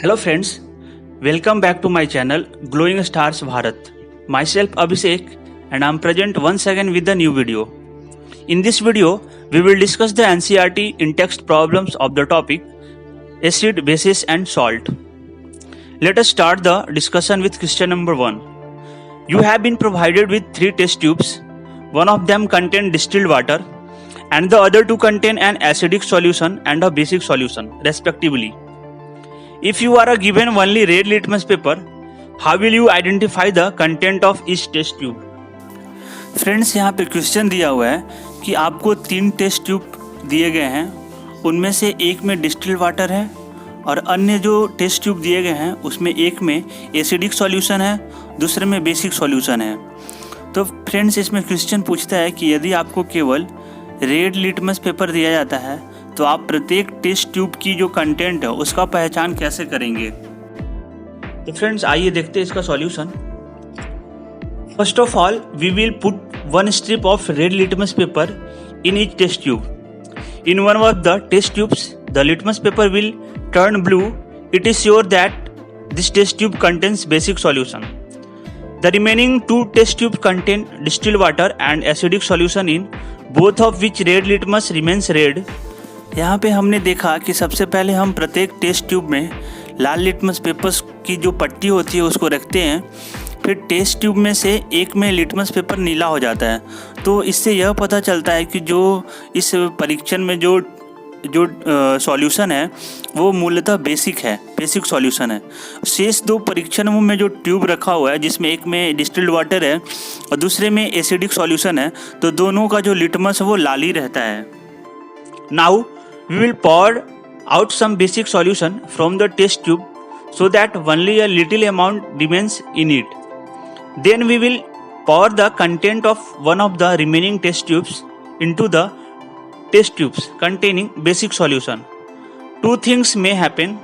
Hello friends, welcome back to my channel Glowing Stars Bharat. Myself Abhishek and I am present once again with a new video. In this video, we will discuss the NCERT in-text problems of the topic acid, bases and salt. Let us start the discussion with question number 1. You have been provided with 3 test tubes. One of them contains distilled water and the other 2 contain an acidic solution and a basic solution respectively. If you are given only red litmus paper, how will you identify the content of each test tube? Friends, यहाँ पे question दिया हुआ है कि आपको 3 test tube दिए गए हैं, उनमें से एक में डिस्टिल्ड वाटर है और अन्य जो टेस्ट ट्यूब दिए गए हैं उसमें एक में एसिडिक सॉल्यूशन है, दूसरे में बेसिक सॉल्यूशन है। तो फ्रेंड्स, इसमें क्वेश्चन पूछता है कि यदि आपको केवल रेड लिटमस पेपर दिया जाता है तो आप प्रत्येक टेस्ट ट्यूब की जो कंटेंट है उसका पहचान कैसे करेंगे। तो फ्रेंड्स, आइए देखते हैं इसका solution. First of all, we will put 1 strip of red litmus paper in each test tube. In one of the test tubes, the litmus paper will turn blue. It is sure that this test tube contains basic solution. The remaining 2 test tubes contain distilled water and acidic solution in both of which red litmus remains red. यहाँ पे हमने देखा कि सबसे पहले हम प्रत्येक test tube में लाल लिटमस पेपर्स की जो पट्टी होती है उसको रखते हैं, फिर टेस्ट ट्यूब में से एक में लिटमस पेपर नीला हो जाता है। तो इससे यह पता चलता है कि जो इस परीक्षण में जो सॉल्यूशन है वो मूलतः बेसिक सॉल्यूशन है। शेष 2 परीक्षणों में जो ट्यूब रखा हुआ है जिसमें एक में डिस्टिल्ड वाटर है और दूसरे में एसिडिक सॉल्यूशन है, तो दोनों का जो लिटमस है वो लाल ही रहता है। Now we will pour out some basic solution from the test tube so that only a little amount remains in it. Then we will pour the content of one of the remaining test tubes into the test tubes containing basic solution. 2 things may happen.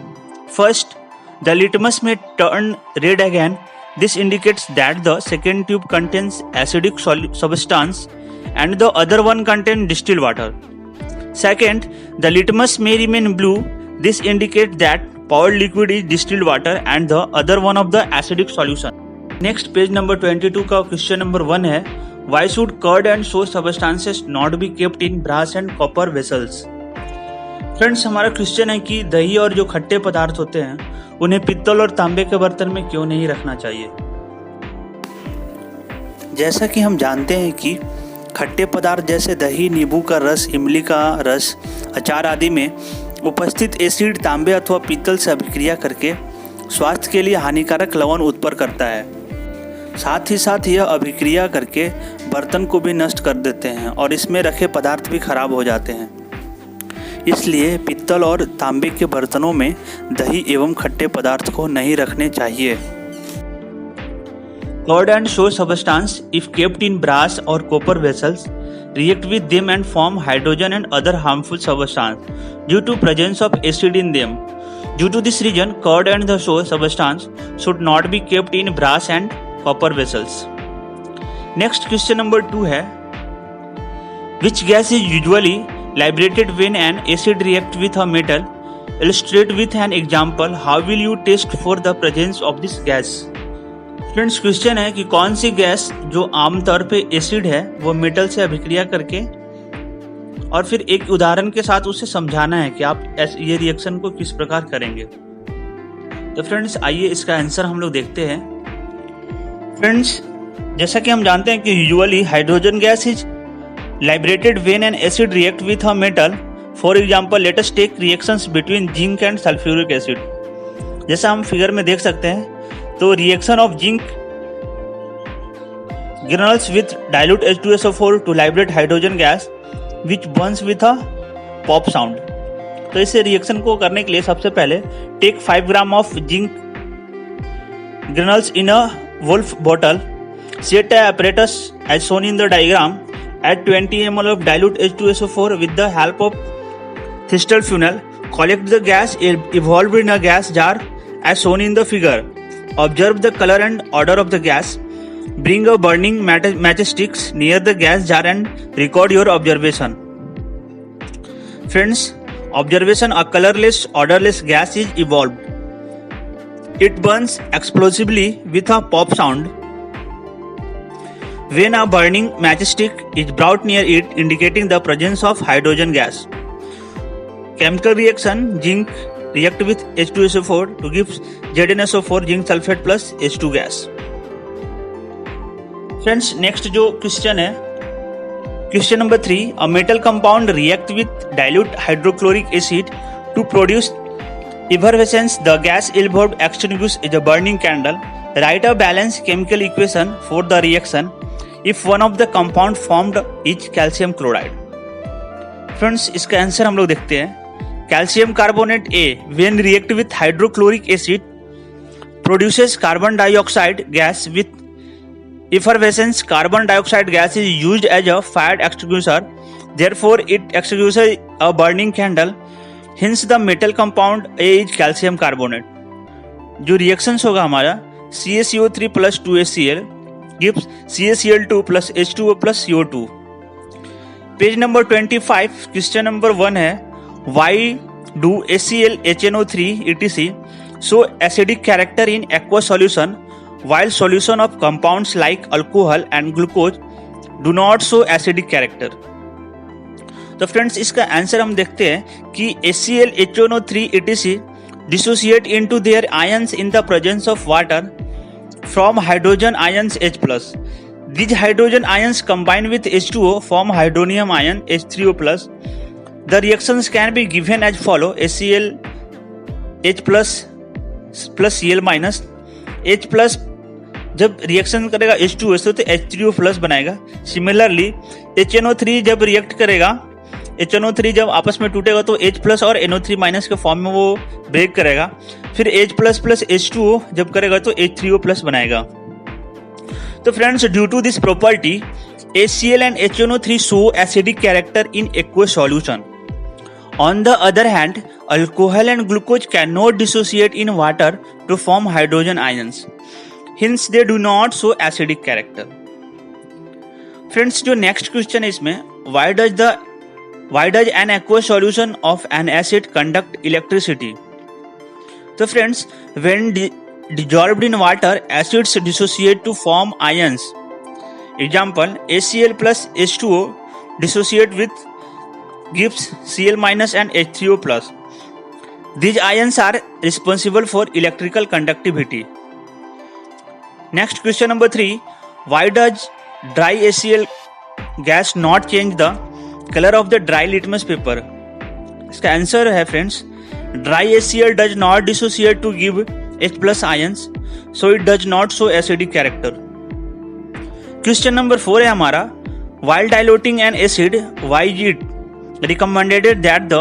First, the litmus may turn red again. This indicates that the second tube contains acidic substance and the other one contains distilled water. Second, the litmus may remain blue. This indicates that poured liquid is distilled water and the other one of the acidic solution. Next, page number 22 का question number 1 है, Why should curd and sour substances not be kept in brass and copper vessels? Friends, हमारा question है कि दही और जो खट्टे पदार्थ होते हैं उन्हें पित्तल और तांबे के बर्तन में क्यों नहीं रखना चाहिए। जैसा कि हम जानते हैं कि खट्टे पदार्थ जैसे दही, नींबू का रस, इमली का रस, अचार आदि में उपस्थित एसिड तांबे अथवा पीतल से अभिक्रिया करके स्वास्थ्य के लिए हानिकारक लवण उत्पन्न करता है। साथ ही साथ यह अभिक्रिया करके बर्तन को भी नष्ट कर देते हैं और इसमें रखे पदार्थ भी खराब हो जाते हैं। इसलिए पित्तल और तांबे के बर्तनों में दही एवं खट्टे पदार्थ को नहीं रखने चाहिए। Curd and sour substance, if kept in brass or copper vessels, react with them and form hydrogen and other harmful substances due to presence of acid in them. Due to this reason, curd and the sour substance should not be kept in brass and copper vessels. Next, question number 2 है, Which gas is usually liberated when an acid reacts with a metal? Illustrate with an example. How will you test for the presence of this gas? Friends, question है कि कौन सी gas जो आमतौर पे acid है वो metal से अभिक्रिया करके, और फिर एक उदाहरण के साथ उसे समझाना है कि आप ये रिएक्शन को किस प्रकार करेंगे। तो फ्रेंड्स, आइए इसका आंसर हम लोग देखते हैं। फ्रेंड्स, जैसा कि हम जानते हैं कि usually hydrogen gas is liberated when an acid react with a metal. For example, let us take reactions between zinc and sulphuric acid. जैसा हम फिगर में देख सकते हैं, तो reaction of zinc granules with dilute H2SO4 to liberate hydrogen gas which burns with a pop sound. तो इस reaction को करने के लिए सबसे पहले take 5 gram of zinc granules in a wolf bottle, set a apparatus as shown in the diagram, add 20 ml of dilute H2SO4 with the help of Thistle funnel, collect the gas evolved in a gas jar as shown in the figure. Observe the color and odor of the gas. Bring a burning matchsticks near the gas jar and record your observation. Friends, observation, a colorless, odorless gas is evolved. It burns explosively with a pop sound. When a burning matchstick is brought near it, indicating the presence of hydrogen gas. Chemical reaction: zinc react with H2SO4 to give ZnSO4 zinc sulfate plus H2 gas. Friends, next जो question है, question number 3. A metal compound react with dilute hydrochloric acid to produce effervescence. The gas involved extinguishes a burning candle. Write a balanced chemical equation for the reaction if one of the compound formed is calcium chloride. Friends, इसका answer हम लोग देखते हैं. Calcium carbonate A when react with hydrochloric acid produces carbon dioxide gas with effervescence. Carbon dioxide gas is used as a fire extinguisher. Therefore, it extinguishes a burning candle. Hence, the metal compound A is calcium carbonate. जो reactions होगा हमारा CaCO3 plus 2HCl gives CaCl2 plus H2O plus CO2. Page number 25, question number 1 है, Why do HCl, HNO3 etc. show acidic character in aqueous solution while solution of compounds like alcohol and glucose do not show acidic character? तो friends, इसका answer हम देखते हैं कि HCl, HNO3 etc. dissociate into their ions in the presence of water from hydrogen ions H+. These hydrogen ions combine with H2O form hydronium ion H3O+. The reactions can be given as follow: HCl H plus Cl minus. H+ जब reaction करेगा H2O से तो H3O+ बनाएगा. Similarly HNO3 जब react करेगा, HNO3 जब आपस में टूटेगा तो H+ और NO3- के फॉर्म में वो ब्रेक करेगा. फिर H+ प्लस H2O जब करेगा तो H3O+ बनाएगा. तो friends, due to this property HCl and HNO3 show acidic character in aqueous solution. On the other hand, alcohol and glucose cannot dissociate in water to form hydrogen ions. Hence, they do not show acidic character. Friends, जो next question है इसमें, why does an aqueous solution of an acid conduct electricity? So friends, when dissolved in water, acids dissociate to form ions. Example: HCl plus H2O dissociate with gives Cl- and H3O+. These ions are responsible for electrical conductivity. Next, question number 3. Why does dry HCl gas not change the color of the dry litmus paper? इसका answer है friends, dry HCl does not dissociate to give H+ ions, so it does not show acidic character. Question number 4 है हमारा, while diluting an acid, why is it recommended that the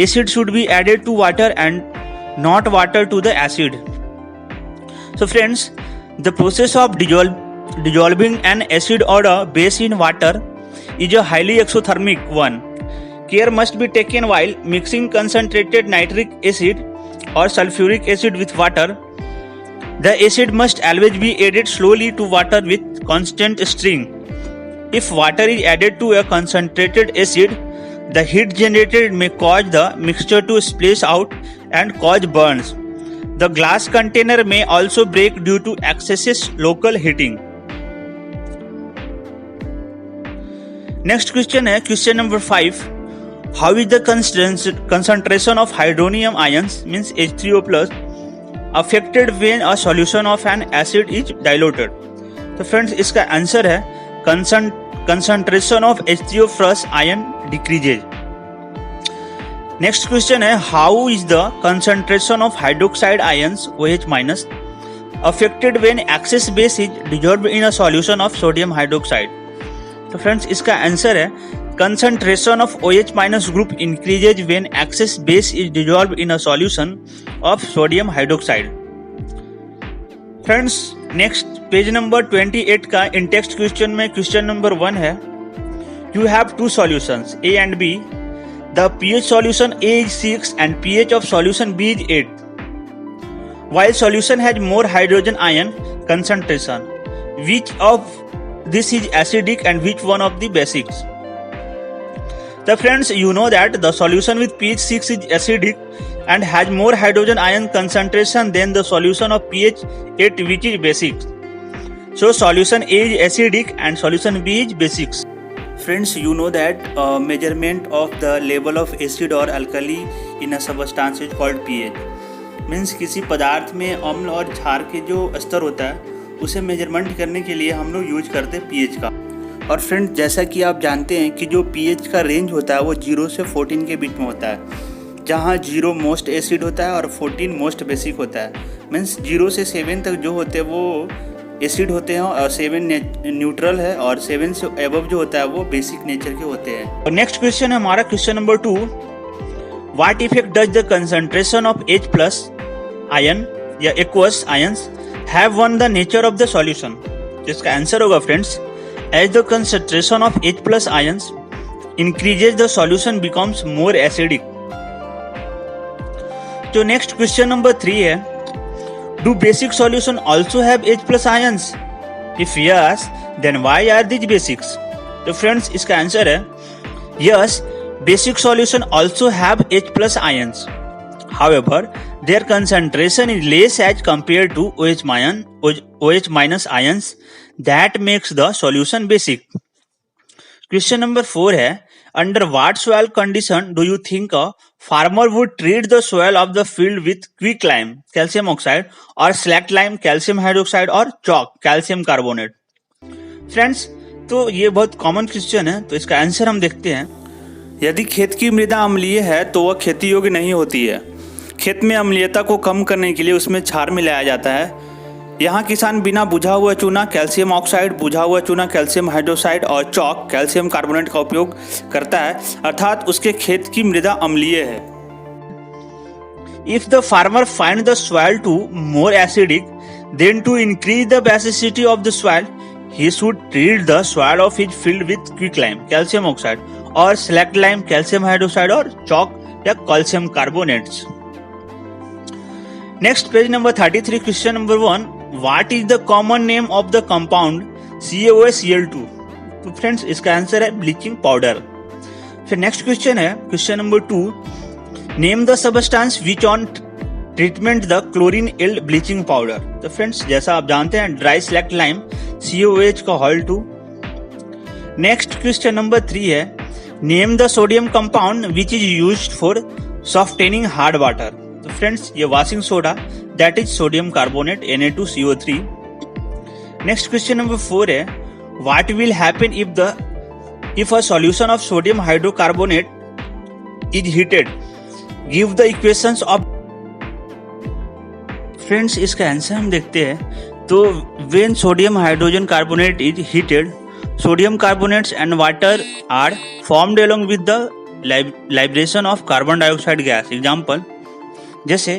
acid should be added to water and not water to the acid? So friends, the process of dissolving an acid or a base in water is a highly exothermic one. Care must be taken while mixing concentrated nitric acid or sulfuric acid with water. The acid must always be added slowly to water with constant stirring. If water is added to a concentrated acid, the heat generated may cause the mixture to splash out and cause burns. The glass container may also break due to excessive local heating. Next question है question number 5. How is the concentration of hydronium ions means H3O+ affected when a solution of an acid is diluted? तो friends, इसका answer है concentration of H3O+ ion decreases. Next question है, how is the concentration of hydroxide ions OH- affected when excess base is dissolved in a solution of sodium hydroxide? तो friends, इसका answer है concentration of OH- group increases when excess base is dissolved in a solution of sodium hydroxide. Friends, next page number 28 का इन text question में question number 1 है, you have two solutions A and B. The pH solution A is 6 and pH of solution B is 8. While solution has more hydrogen ion concentration, which of this is acidic and which one of the basics? So friends, you know that the solution with pH 6 is acidic and has more hydrogen ion concentration than the solution of pH 8 which is basic. So solution A is acidic and solution B is basic. Friends, you know that measurement of the level of acid or alkali in a substance is called pH. Means किसी पदार्थ में अम्ल और क्षार के जो स्तर होता है उसे मेजरमेंट करने के लिए हम लोग यूज करते हैं पीएच का। और फ्रेंड, जैसा कि आप जानते हैं कि जो पीएच का रेंज होता है वो 0 से 14 के बीच में होता है, जहाँ 0 मोस्ट एसिड होता है और 14 मोस्ट बेसिक होता है। मीन्स 0 से 7 तक जो होते हैं वो एसिड होते हैं और 7 न्यूट्रल है और 7 से एबव जो होता है वो बेसिक नेचर के होते हैं। और नेक्स्ट क्वेश्चन है हमारा question number 2, what effect does the concentration of H+ ion या aqueous ions have on the nature of the solution. इसका आंसर होगा friends, as the concentration of H+ ions increases the solution becomes more acidic. जो next question number 3 है, do basic solution also have H+ ions? If yes then why are these basics? तो friends इसका answer है yes, basic solution also have H+ ions, however their concentration is less as compared to OH- ions that makes the solution basic. Question number 4 है, under what soil condition do you think a farmer would treat the soil of the field with quicklime calcium oxide or slacked-lime calcium hydroxide और chalk calcium carbonate? Friends, तो ये बहुत common question है, तो इसका answer हम देखते हैं। यदि खेत की मृदा अम्लीय है तो वह खेती योग्य नहीं होती है। खेत में अम्लीयता को कम करने के लिए उसमें क्षार मिलाया जाता है। यहाँ किसान बिना बुझा हुआ चूना कैल्शियम ऑक्साइड, बुझा हुआ चूना कैल्शियम हाइड्रोक्साइड और चॉक कैल्शियम कार्बोनेट का उपयोग करता है, अर्थात उसके खेत की मृदा अम्लीय है। If the farmer find the soil too more acidic then to increase the basicity of the soil he should treat the soil of his field with quicklime calcium oxide और स्लैक्ड लाइम कैल्शियम हाइड्रोक्साइड और chalk या calcium carbonates. Next page number 33, question number 1, what is the common name of the compound CaOH-Cl2? तो friends इसका answer है bleaching powder. फिर next question है question number 2, name the substance which on treatment the chlorine yields bleaching powder. तो friends जैसा आप जानते हैं ड्राई स्लैक्ड लाइम CaOH का होल 2। नेक्स्ट क्वेश्चन नंबर 3 है, name the sodium compound which is used for softening hard water. तो friends ये washing soda that is sodium carbonate Na2CO3। Next question number 4 है, what will happen if a solution of sodium hydrocarbonate is heated, give the equations of. Friends इसका answer हम देखते हैं। तो when sodium hydrogen carbonate is heated, sodium carbonates and water are formed along with the libration of carbon dioxide gas. Example, जैसे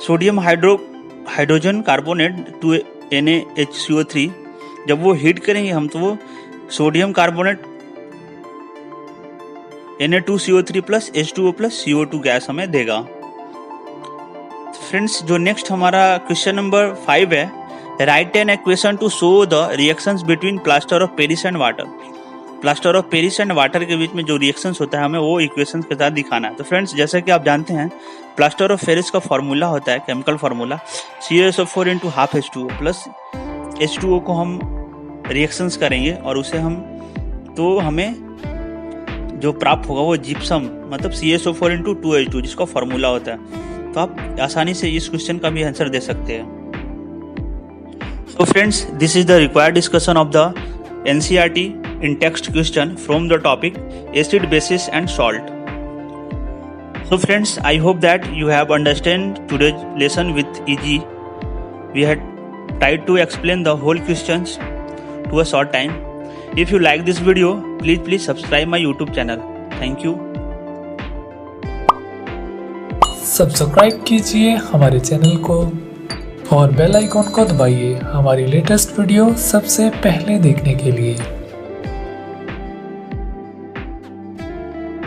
sodium hydrogen carbonate 2NaHCO3 जब वो heat करेंगे हम तो वो sodium carbonate Na2CO3 plus H2O plus CO2 gas हमें देगा। Friends जो नेक्स्ट हमारा क्वेश्चन नंबर 5 है, right an equation two show the reactions between plaster of Paris and water. Plaster of Paris and water के बीच में जो रिएक्शंस होता है हमें वो इक्वेशंस के साथ दिखाना है। तो फ्रेंड्स जैसा कि आप जानते हैं प्लास्टर ऑफ पेरिस का फॉर्मूला होता है, chemical formula CaSO4 × ½ H2O plus H2O को हम रिएक्शंस करेंगे और उसे हम तो हमें जो प्राप्त होगा वो जिप्सम मतलब CaSO4 × 2H2 जिसका फॉर्मूला होता है। तो आप आसानी से इस क्वेश्चन का भी आंसर दे सकते हैं। So friends, this is the required discussion of the NCERT in text question from the topic acid, bases and salt. So friends, I hope that you have understand today's lesson with easy. We had tried to explain the whole questions to a short time. If you like this video, please subscribe my YouTube channel. Thank you. Subscribe कीजिए हमारे channel को और bell icon को दबाइए हमारी latest video सबसे पहले देखने के लिए।